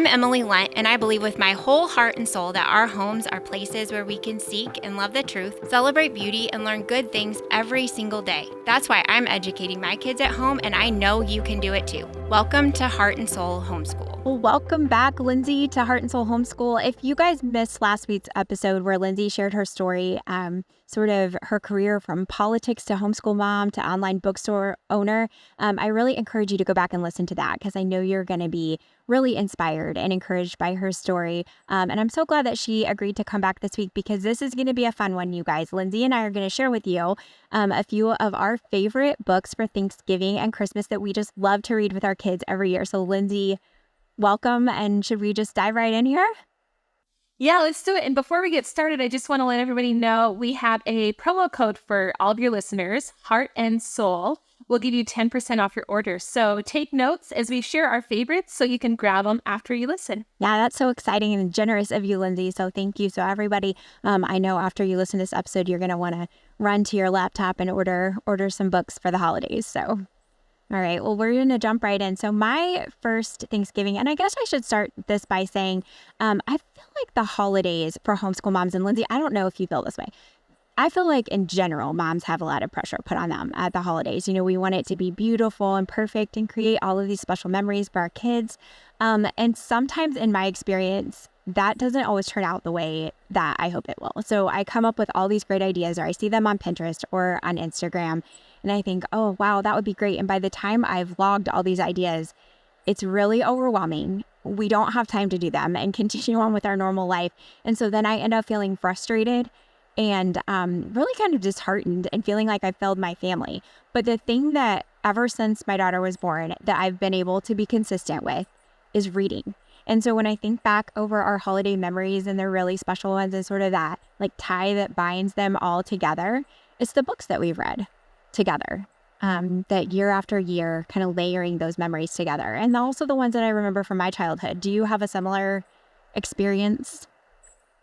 I'm Emilie Lunt, and I believe with my whole heart and soul that our homes are places where we can seek and love the truth, celebrate beauty, and learn good things every single day. That's why I'm educating my kids at home, and I know you can do it too. Welcome to Heart and Soul Homeschool. Well, welcome back, Lindsey, to Heart and Soul Homeschool. If you guys missed last week's episode where Lindsey shared her story, sort of her career from politics to homeschool mom to online bookstore owner, I really encourage you to go back and listen to that because I know you're going to be really inspired and encouraged by her story. And I'm so glad that she agreed to come back this week because this is going to be a fun one, you guys. Lindsey and I are going to share with you a few of our favorite books for Thanksgiving and Christmas that we just love to read with our kids every year. So, Lindsey, welcome. And should we just dive right in here? Yeah, let's do it. And before we get started, I just want to let everybody know we have a promo code for all of your listeners, Heart and Soul. We'll give you 10% off your order. So take notes as we share our favorites so you can grab them after you listen. Yeah, that's so exciting and generous of you, Lindsey. So thank you. So everybody, I know after you listen to this episode, you're going to want to run to your laptop and order some books for the holidays. So all right, well, we're going to jump right in. So my first Thanksgiving, and I guess I should start this by saying, I feel like the holidays for homeschool moms, and Lindsey, I don't know if you feel this way. I feel like in general, moms have a lot of pressure put on them at the holidays. You know, we want it to be beautiful and perfect and create all of these special memories for our kids. And sometimes in my experience, that doesn't always turn out the way that I hope it will. So I come up with all these great ideas, or I see them on Pinterest or on Instagram, and I think, oh, wow, that would be great. And by the time I've logged all these ideas, it's really overwhelming. We don't have time to do them and continue on with our normal life. And so then I end up feeling frustrated and really kind of disheartened and feeling like I failed my family. But the thing that ever since my daughter was born that I've been able to be consistent with is reading. And so when I think back over our holiday memories and they're really special ones and sort of that like tie that binds them all together, it's the books that we've read together, that year after year, kind of layering those memories together. And also the ones that I remember from my childhood. Do you have a similar experience?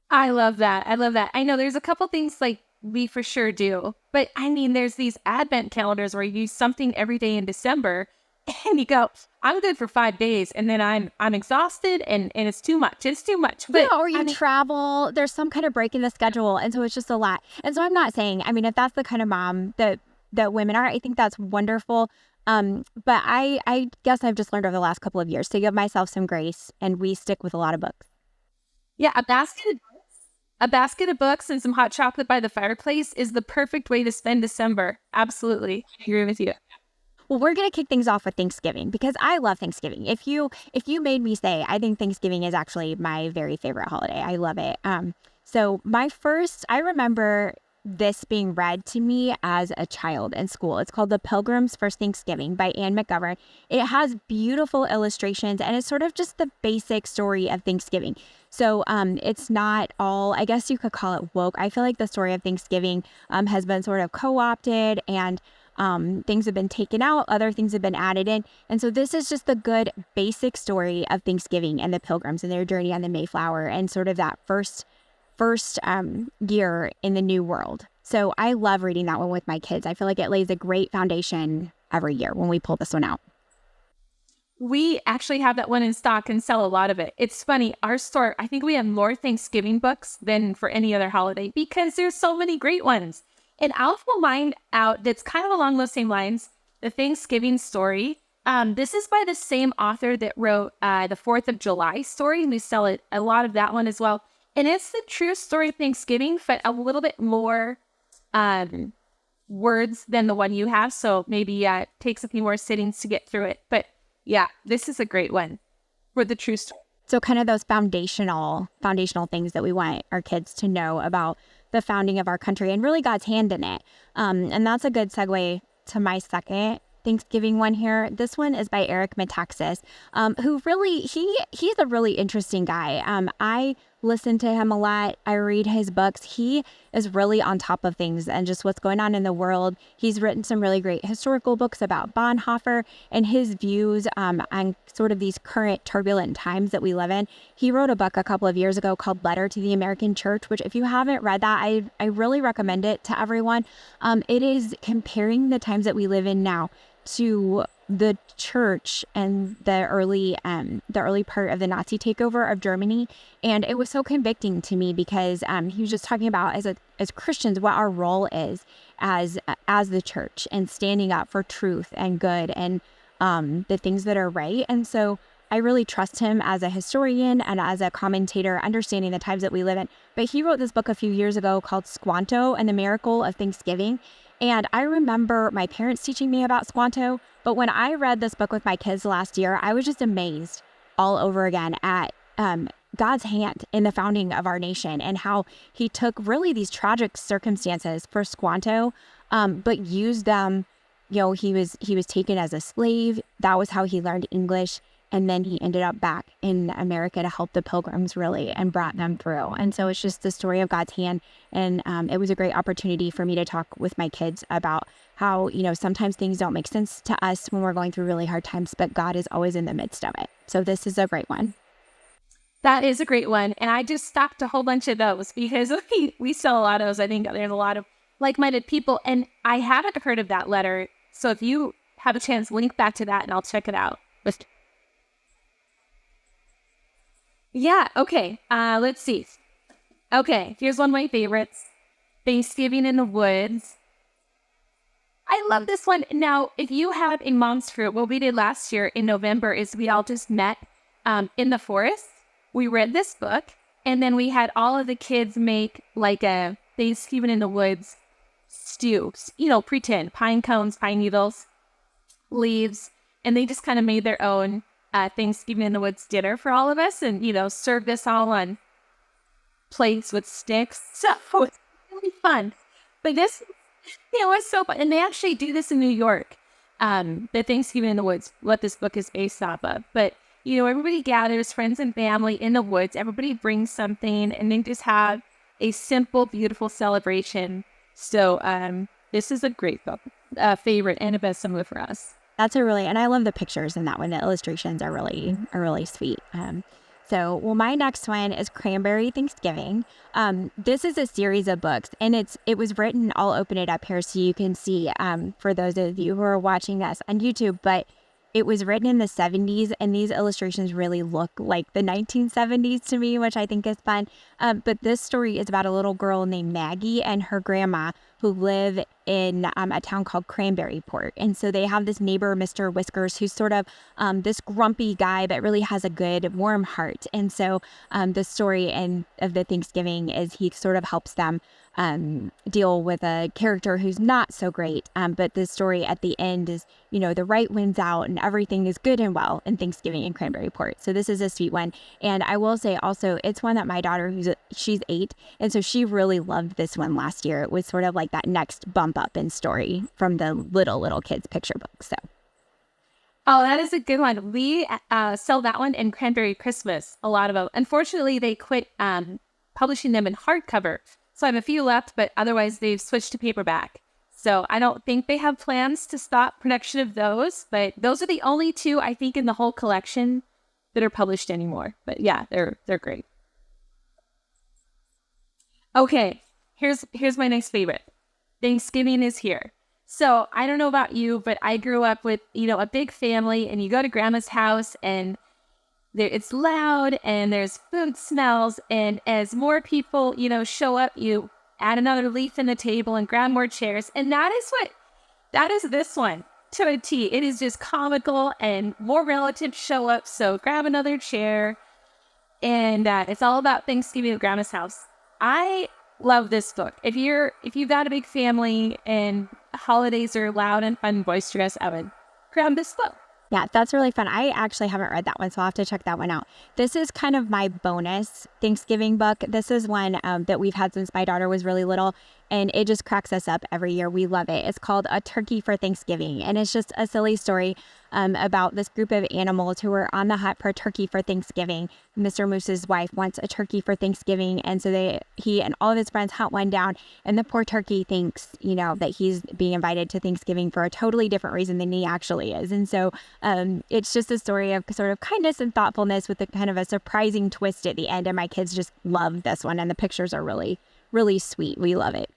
I love that. I know there's a couple things like we for sure do, but I mean, there's these advent calendars where you use something every day in December and you go, I'm good for 5 days. And then I'm exhausted and it's too much. But yeah, or you travel, there's some kind of break in the schedule. And so it's just a lot. And so I'm not saying, I mean, if that's the kind of mom that women are, I think that's wonderful. But I guess I've just learned over the last couple of years to give myself some grace, and we stick with a lot of books. Yeah, a basket of books and some hot chocolate by the fireplace is the perfect way to spend December. Absolutely. I agree with you. Well, we're going to kick things off with Thanksgiving because I love Thanksgiving. If you made me say, I think Thanksgiving is actually my very favorite holiday. I love it. So I remember this being read to me as a child in school. It's called The Pilgrim's First Thanksgiving by Anne McGovern. It has beautiful illustrations and it's sort of just the basic story of Thanksgiving. So it's not all, I guess you could call it woke. I feel like the story of Thanksgiving has been sort of co-opted and things have been taken out, other things have been added in. And so this is just the good basic story of Thanksgiving and the Pilgrims and their journey on the Mayflower and sort of that first year in the New World. So I love reading that one with my kids. I feel like it lays a great foundation every year when we pull this one out. We actually have that one in stock and sell a lot of it. It's funny, our store, I think we have more Thanksgiving books than for any other holiday because there's so many great ones. And I'll pull mine out that's kind of along those same lines, The Thanksgiving Story. This is by the same author that wrote the 4th of July story, and we sell a lot of that one as well. And it's the true story of Thanksgiving, but a little bit more words than the one you have. So maybe it takes a few more sittings to get through it. But yeah, this is a great one for the true story. So kind of those foundational things that we want our kids to know about the founding of our country and really God's hand in it. And that's a good segue to my second Thanksgiving one here. This one is by Eric Metaxas, who really, he's a really interesting guy. I listen to him a lot. I read his books. He is really on top of things and just what's going on in the world. He's written some really great historical books about Bonhoeffer and his views on sort of these current turbulent times that we live in. He wrote a book a couple of years ago called Letter to the American Church, which if you haven't read that, I really recommend it to everyone. It is comparing the times that we live in now to the church and the early part of the Nazi takeover of Germany. And it was so convicting to me because he was just talking about as Christians what our role is as the church, and standing up for truth and good and the things that are right. And so I really trust him as a historian and as a commentator, understanding the times that we live in. But he wrote this book a few years ago called Squanto and the Miracle of Thanksgiving. And I remember my parents teaching me about Squanto. But when I read this book with my kids last year, I was just amazed all over again at God's hand in the founding of our nation, and how he took really these tragic circumstances for Squanto, but used them. He was taken as a slave. That was how he learned English. And then he ended up back in America to help the Pilgrims, really, and brought them through. And so it's just the story of God's hand. And it was a great opportunity for me to talk with my kids about how, sometimes things don't make sense to us when we're going through really hard times, but God is always in the midst of it. So this is a great one. That is a great one. And I just stocked a whole bunch of those because we sell a lot of those. I think there's a lot of like-minded people. And I haven't heard of that letter. So if you have a chance, link back to that and I'll check it out. Yeah, okay. Let's see. Okay, here's one of my favorites. Thanksgiving in the Woods. I love this one. Now, if you have a mom's fruit, what we did last year in November is we all just met in the forest. We read this book, and then we had all of the kids make like a Thanksgiving in the Woods stew. Pretend pine cones, pine needles, leaves, and they just kind of made their own Thanksgiving in the Woods dinner for all of us, and serve this all on plates with sticks. So it's really fun. But this, was so fun. And they actually do this in New York. The Thanksgiving in the Woods, what this book is based off of. But everybody gathers, friends and family in the woods. Everybody brings something, and they just have a simple, beautiful celebration. So this is a great book, favorite and a bestseller for us. And I love the pictures in that one. The illustrations are really sweet. My next one is Cranberry Thanksgiving. This is a series of books, and it was written. I'll open it up here so you can see for those of you who are watching this on YouTube, but it was written in the 70s, and these illustrations really look like the 1970s to me, which I think is fun. But this story is about a little girl named Maggie and her grandma who live in a town called Cranberryport. And so they have this neighbor, Mr. Whiskers, who's sort of this grumpy guy, but really has a good, warm heart. And so the story of the Thanksgiving is he sort of helps them deal with a character who's not so great. But the story at the end is, the right wins out and everything is good and well in Thanksgiving in Cranberryport. So this is a sweet one. And I will say also, it's one that my daughter, she's 8, and so she really loved this one last year. It was sort of like that next bump up in story from the little kids picture book. So. Oh, that is a good one. We sell that one in Cranberry Christmas, a lot of them. Unfortunately, they quit publishing them in hardcover. So I have a few left, but otherwise they've switched to paperback. So I don't think they have plans to stop production of those, but those are the only 2, I think, in the whole collection that are published anymore. But yeah, they're great. Okay, here's my next favorite. Thanksgiving is here. So I don't know about you, but I grew up with, a big family, and you go to grandma's house and it's loud and there's food smells. And as more people, show up, you add another leaf in the table and grab more chairs. And that is this one to a T. It is just comical, and more relatives show up. So grab another chair, and it's all about Thanksgiving at grandma's house. I love this book. If you've got a big family and holidays are loud and fun and boisterous, I would grab this book. Yeah, that's really fun. I actually haven't read that one, so I'll have to check that one out. This is kind of my bonus Thanksgiving book. This is one that we've had since my daughter was really little, and it just cracks us up every year. We love it. It's called A Turkey for Thanksgiving, and it's just a silly story about this group of animals who are on the hunt for a turkey for Thanksgiving. Mr. Moose's wife wants a turkey for Thanksgiving, and so he and all of his friends hunt one down, and the poor turkey thinks, that he's being invited to Thanksgiving for a totally different reason than he actually is. And so it's just a story of sort of kindness and thoughtfulness with a kind of a surprising twist at the end, and my kids just love this one, and the pictures are really, really sweet. We love it.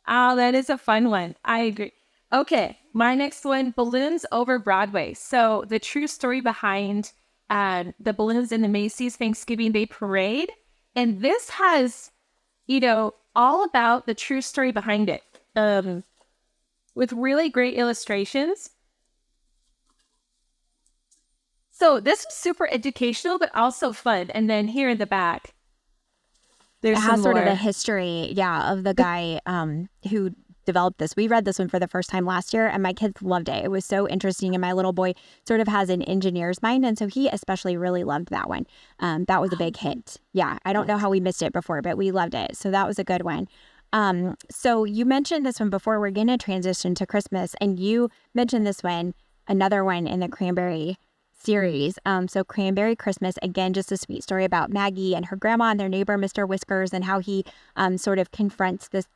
Oh, that is a fun one. I agree. Okay, My next one, balloons over Broadway. So the true story behind the balloons in the Macy's Thanksgiving Day Parade. And this has, all about the true story behind it, with really great illustrations. So this was super educational, but also fun. And then here in the back, there's It has sort of more. a history, of the guy who developed this. We read this one for the first time last year, and my kids loved it. It was so interesting, and my little boy sort of has an engineer's mind, and so he especially really loved that one. That was a big hit. Yeah, I don't know how we missed it before, but we loved it. So that was a good one. So you mentioned this one before. We're going to transition to Christmas, and you mentioned this one, another one in the Cranberry series. So Cranberry Christmas, again, just a sweet story about Maggie and her grandma and their neighbor, Mr. Whiskers, and how he sort of confronts this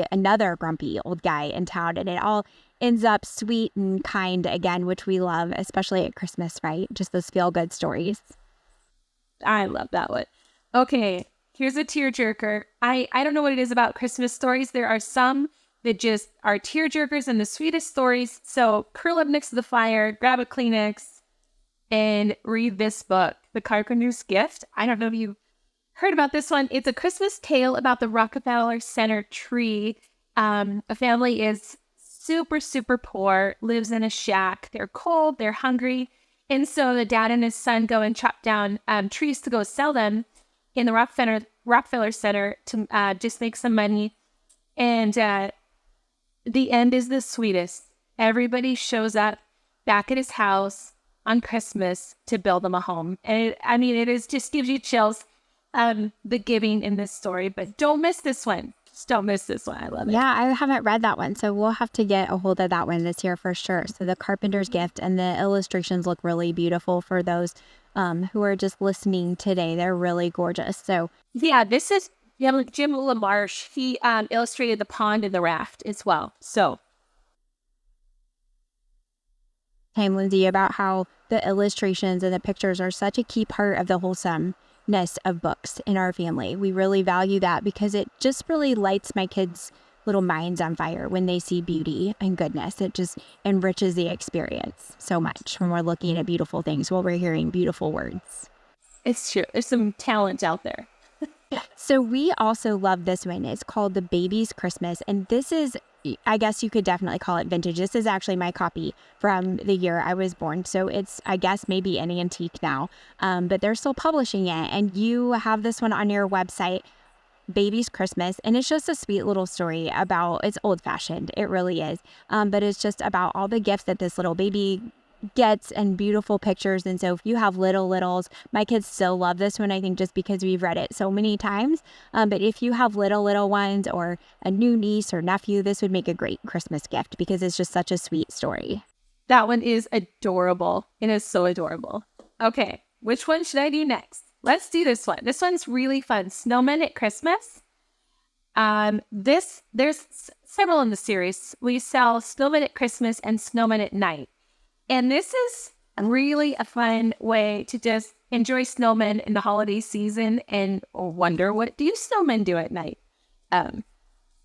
another grumpy old guy in town. And it all ends up sweet and kind again, which we love, especially at Christmas, right? Just those feel-good stories. I love that one. Okay, here's a tearjerker. I don't know what it is about Christmas stories. There are some that just are tearjerkers and the sweetest stories. So curl up next to the fire, grab a Kleenex, and read this book, The Carpenter's Gift. I don't know if you heard about this one. It's a Christmas tale about the Rockefeller Center tree. A family is super, super poor, lives in a shack. They're cold, they're hungry. And so the dad and his son go and chop down trees to go sell them in the Rockefeller Center to just make some money. And the end is the sweetest. Everybody shows up back at his house on Christmas to build them a home. And it is just gives you chills, the giving in this story. But don't miss this one. Just don't miss this one. I love it. Yeah, I haven't read that one, so we'll have to get a hold of that one this year for sure. So The Carpenter's Gift, and the illustrations look really beautiful for those who are just listening today. They're really gorgeous. So yeah, this is Jim LaMarche. He illustrated the pond and the raft as well. So Lindsay, about how the illustrations and the pictures are such a key part of the wholesomeness of books in our family. We really value that because it just really lights my kids' little minds on fire when they see beauty and goodness. It just enriches the experience so much when we're looking at beautiful things while we're hearing beautiful words. it's true. There's some talent out there. So we also love this one. It's called The Baby's Christmas. And this is, I guess you could definitely call it vintage. This is actually my copy from the year I was born. So it's, I guess, maybe an antique now, but they're still publishing it. And you have this one on your website, Baby's Christmas. And it's just a sweet little story about, it's old fashioned. It really is. But it's just about all the gifts that this little baby gets and beautiful pictures. And so if you have littles, my kids still love this one, I think, just because we've read it so many times. But if you have little ones or a new niece or nephew, this would make a great Christmas gift because it's just such a sweet story. That one is adorable. It is so adorable. Okay, which one should I do next? Let's do this one. This one's really fun. Snowmen at Christmas. There's several in the series. We sell Snowmen at Christmas and Snowmen at Night. And this is really a fun way to just enjoy snowmen in the holiday season and wonder, what do snowmen do at night?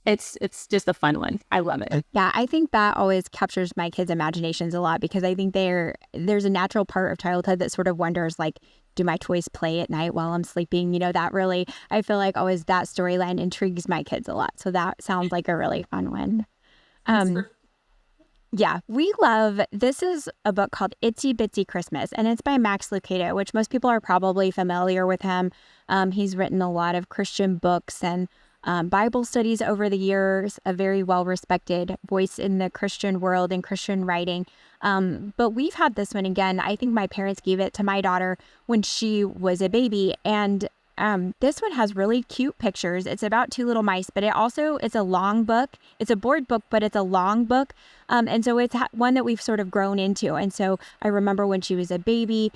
It's just a fun one. I love it. Yeah, I think that always captures my kids' imaginations a lot because I think there's a natural part of childhood that sort of wonders, like, do my toys play at night while I'm sleeping? You know, that really, I feel like always that storyline intrigues my kids a lot. So that sounds like a really fun one. Yeah, we love, this is a book called Itsy Bitsy Christmas, and it's by Max Lucado, which most people are probably familiar with him. He's written a lot of Christian books and Bible studies over the years, a very well-respected voice in the Christian world and Christian writing. But we've had this one again. I think my parents gave it to my daughter when she was a baby, and this one has really cute pictures. It's about two little mice, but it's a long book. It's a board book, but it's a long book. And so it's one that we've sort of grown into. And so I remember when she was a baby,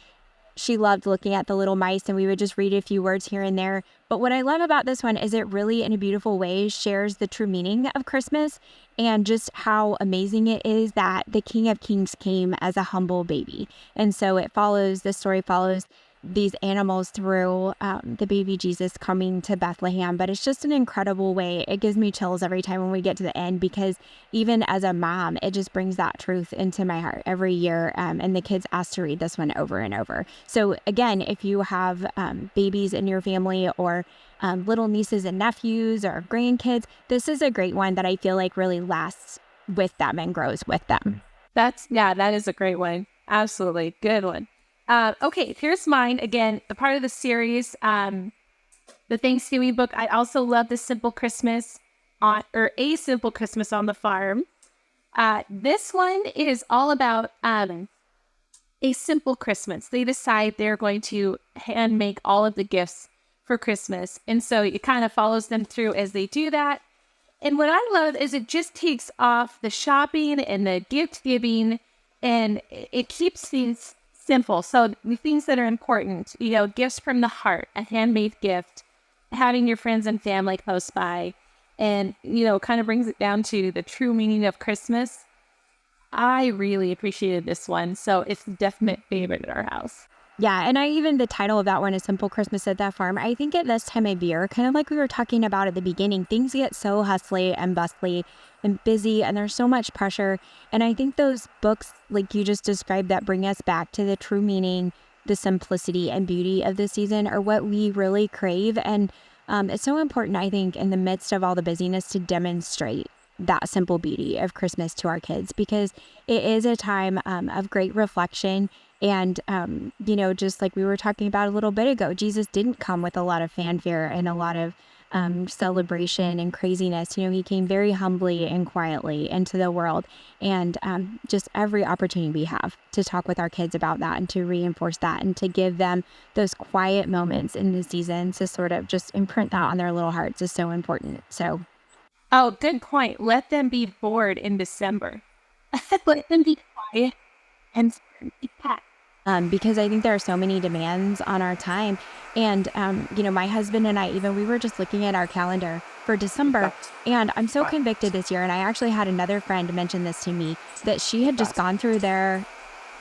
she loved looking at the little mice, and we would just read a few words here and there. But what I love about this one is it really, in a beautiful way, shares the true meaning of Christmas and just how amazing it is that the King of Kings came as a humble baby. And so the story follows these animals through the baby Jesus coming to Bethlehem. But it's just an incredible way. It gives me chills every time when we get to the end, because even as a mom, it just brings that truth into my heart every year. And the kids ask to read this one over and over. So again, if you have babies in your family, or little nieces and nephews or grandkids, this is a great one that I feel like really lasts with them and grows with them. That is a great one. Absolutely. Good one. Okay, here's mine. Again, the part of the series, the Thanksgiving book. I also love The Simple Christmas A Simple Christmas on the Farm. This one is all about a simple Christmas. They decide they're going to hand make all of the gifts for Christmas. And so it kind of follows them through as they do that. And what I love is it just takes off the shopping and the gift giving, and it keeps things simple. So the things that are important, gifts from the heart, a handmade gift, having your friends and family close by, and, kind of brings it down to the true meaning of Christmas. I really appreciated this one. So it's a definite favorite at our house. Yeah, and the title of that one is Simple Christmas at the Farm. I think at this time of year, kind of like we were talking about at the beginning, things get so hustly and bustly and busy, and there's so much pressure. And I think those books, like you just described, that bring us back to the true meaning, the simplicity and beauty of the season, are what we really crave. And it's so important, I think, in the midst of all the busyness, to demonstrate that simple beauty of Christmas to our kids, because it is a time of great reflection. And, just like we were talking about a little bit ago, Jesus didn't come with a lot of fanfare and a lot of celebration and craziness. He came very humbly and quietly into the world. And just every opportunity we have to talk with our kids about that and to reinforce that and to give them those quiet moments in the season to sort of just imprint that on their little hearts is so important. So. Oh, good point. Let them be bored in December. Let them be quiet and be packed. Because I think there are so many demands on our time. And, my husband and I, we were just looking at our calendar for December, and I'm so convicted this year. And I actually had another friend mention this to me, that she had just gone through their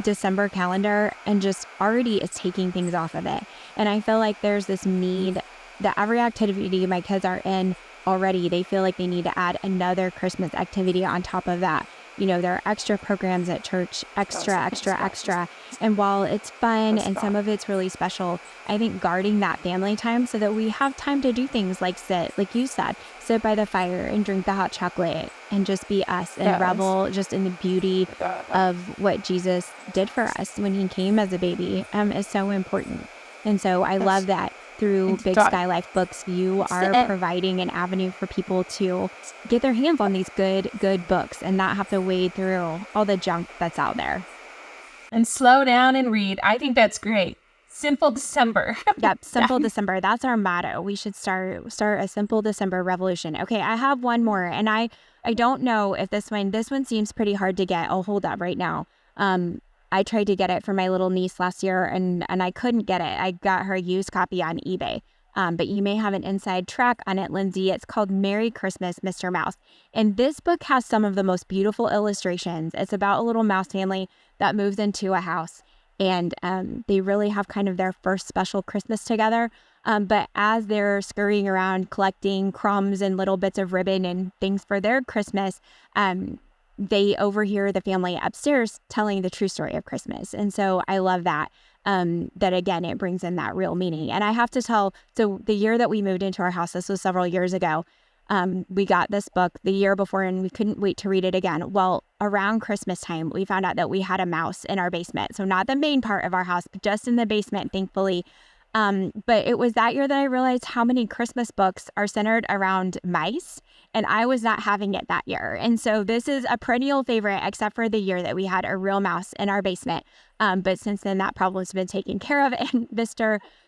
December calendar and just already is taking things off of it. And I feel like there's this need that every activity my kids are in already, they feel like they need to add another Christmas activity on top of that. There are extra programs at church, extra. And while it's fun and some of it's really special, I think guarding that family time so that we have time to do things like like you said, sit by the fire and drink the hot chocolate and just be us and revel just in the beauty of what Jesus did for us when he came as a baby is so important. And so I love that through Big Sky Life Books, you are providing an avenue for people to get their hands on these good books and not have to wade through all the junk that's out there. And slow down and read. I think that's great. Simple December. Yep, Simple December. That's our motto. We should start a Simple December revolution. Okay, I have one more, and I don't know if this one seems pretty hard to get. I'll hold up right now. I tried to get it for my little niece last year, and I couldn't get it. I got her a used copy on eBay. But you may have an inside track on it, Lindsey. It's called Merry Christmas, Mr. Mouse. And this book has some of the most beautiful illustrations. It's about a little mouse family that moves into a house, and they really have kind of their first special Christmas together. But as they're scurrying around collecting crumbs and little bits of ribbon and things for their Christmas, they overhear the family upstairs telling the true story of Christmas. And so I love that, that again, it brings in that real meaning. And I have to tell, so the year that we moved into our house, this was several years ago, we got this book the year before and we couldn't wait to read it again. Well, around Christmas time, we found out that we had a mouse in our basement. So not the main part of our house, but just in the basement, thankfully. But it was that year that I realized how many Christmas books are centered around mice, and I was not having it that year. And so this is a perennial favorite, except for the year that we had a real mouse in our basement. But since then, that problem's been taken care of, and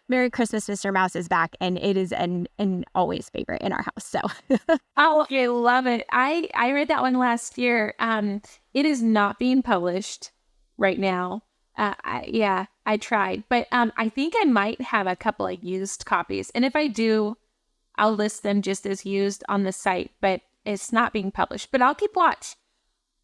Merry Christmas, Mr. Mouse is back, and it is an always favorite in our house. So, oh, I love it. I read that one last year. It is not being published right now. I tried, but I think I might have a couple of used copies, and if I do, I'll list them just as used on the site, but it's not being published. But I'll keep watch.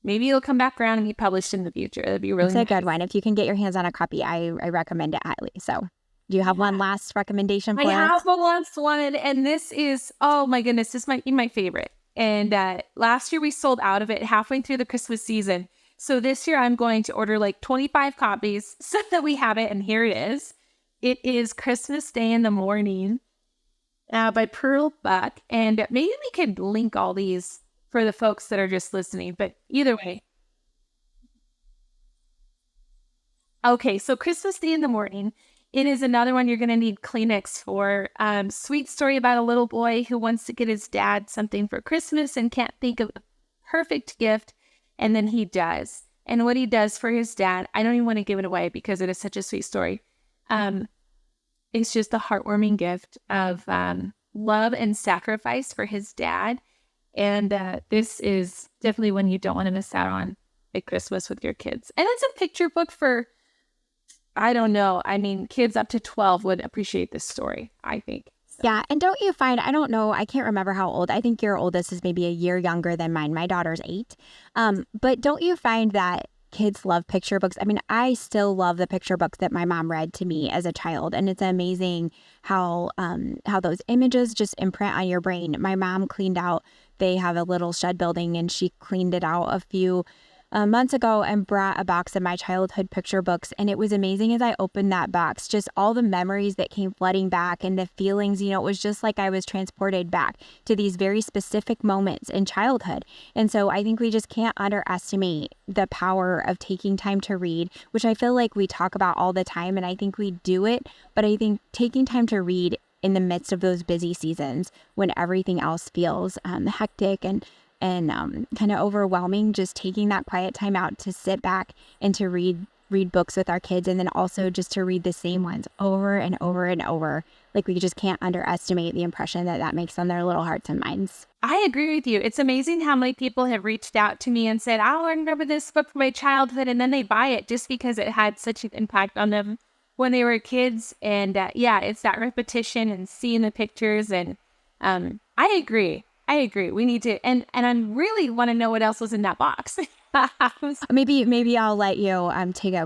Maybe it'll come back around and be published in the future. That'd be really nice. It's a good one. If you can get your hands on a copy, I recommend it highly. So Do you have one last recommendation for I us? have the last one, and this is, oh my goodness, this might be my favorite. And last year we sold out of it halfway through the Christmas season. So this year I'm going to order like 25 copies so that we have it. And here it is. It is Christmas Day in the Morning by Pearl Buck. And maybe we could link all these for the folks that are just listening. But either way. Okay, so Christmas Day in the Morning. It is another one you're going to need Kleenex for. Sweet story about a little boy who wants to get his dad something for Christmas and can't think of a perfect gift. And then he does. And what he does for his dad, I don't even want to give it away because it is such a sweet story. It's just a heartwarming gift of love and sacrifice for his dad. And this is definitely one you don't want to miss out on at Christmas with your kids. And it's a picture book for, I don't know. I mean, kids up to 12 would appreciate this story, I think. So. Yeah. And don't you find, I don't know, I can't remember how old. I think your oldest is maybe a year younger than mine. My daughter's 8. But don't you find that kids love picture books? I mean, I still love the picture books that my mom read to me as a child. And it's amazing how those images just imprint on your brain. My mom cleaned out, they have a little shed building, and she cleaned it out a few months ago and brought a box of my childhood picture books. And it was amazing as I opened that box, just all the memories that came flooding back and the feelings, it was just like I was transported back to these very specific moments in childhood. And so I think we just can't underestimate the power of taking time to read, which I feel like we talk about all the time. And I think we do it, but I think taking time to read in the midst of those busy seasons when everything else feels hectic and kind of overwhelming, just taking that quiet time out to sit back and to read books with our kids, and then also just to read the same ones over and over and over. Like, we just can't underestimate the impression that makes on their little hearts and minds. I agree with you. It's amazing how many people have reached out to me and said, I remember this book from my childhood, and then they buy it just because it had such an impact on them when they were kids. And it's that repetition and seeing the pictures. And I agree. We need to, and I really want to know what else was in that box. Maybe I'll let you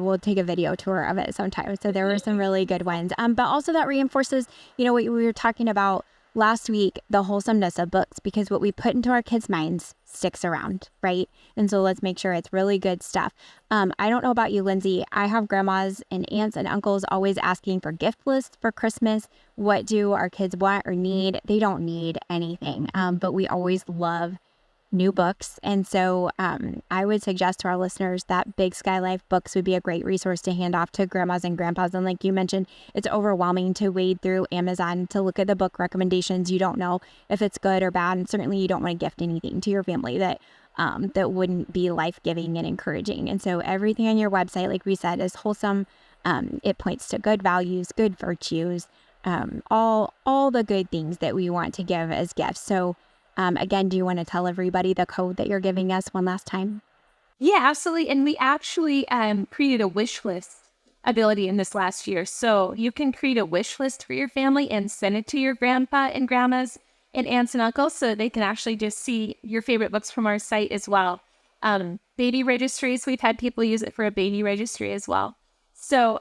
we'll take a video tour of it sometime. So there were some really good ones. But also that reinforces, what we were talking about last week, the wholesomeness of books, because what we put into our kids' minds sticks around, right? And so let's make sure it's really good stuff. I don't know about you, Lindsey. I have grandmas and aunts and uncles always asking for gift lists for Christmas. What do our kids want or need? They don't need anything, but we always love new books. And so I would suggest to our listeners that Big Sky Life books would be a great resource to hand off to grandmas and grandpas. And like you mentioned, it's overwhelming to wade through Amazon to look at the book recommendations. You don't know if it's good or bad. And certainly you don't want to gift anything to your family that wouldn't be life-giving and encouraging. And so everything on your website, like we said, is wholesome. It points to good values, good virtues, all the good things that we want to give as gifts. So again, do you want to tell everybody the code that you're giving us one last time? Yeah, absolutely. And we actually created a wish list ability in this last year. So you can create a wish list for your family and send it to your grandpa and grandmas and aunts and uncles so they can actually just see your favorite books from our site as well. Baby registries, we've had people use it for a baby registry as well. So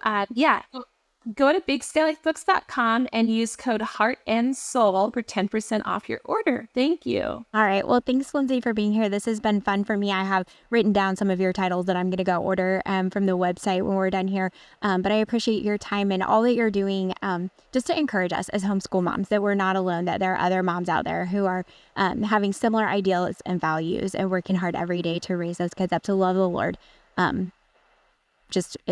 go to bigskyLifebooks.com and use code Heart and Soul for 10% off your order. Thank you. All right. Well, thanks, Lindsey, for being here. This has been fun for me. I have written down some of your titles that I'm going to go order from the website when we're done here. But I appreciate your time and all that you're doing just to encourage us as homeschool moms that we're not alone, that there are other moms out there who are having similar ideals and values and working hard every day to raise those kids up to love the Lord.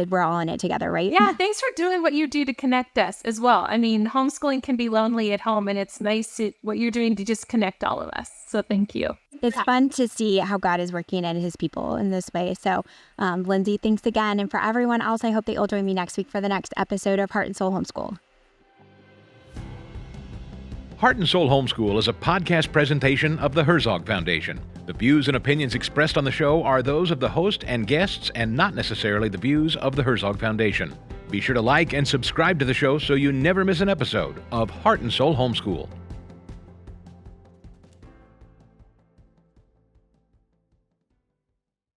We're all in it together, right? Yeah, thanks for doing what you do to connect us as well. I mean, homeschooling can be lonely at home, and it's nice what you're doing to just connect all of us. So thank you. It's fun to see how God is working in his people in this way. So, Lindsey, thanks again. And for everyone else, I hope that you'll join me next week for the next episode of Heart and Soul Homeschool. Heart and Soul Homeschool is a podcast presentation of the Herzog Foundation. The views and opinions expressed on the show are those of the host and guests and not necessarily the views of the Herzog Foundation. Be sure to like and subscribe to the show so you never miss an episode of Heart and Soul Homeschool.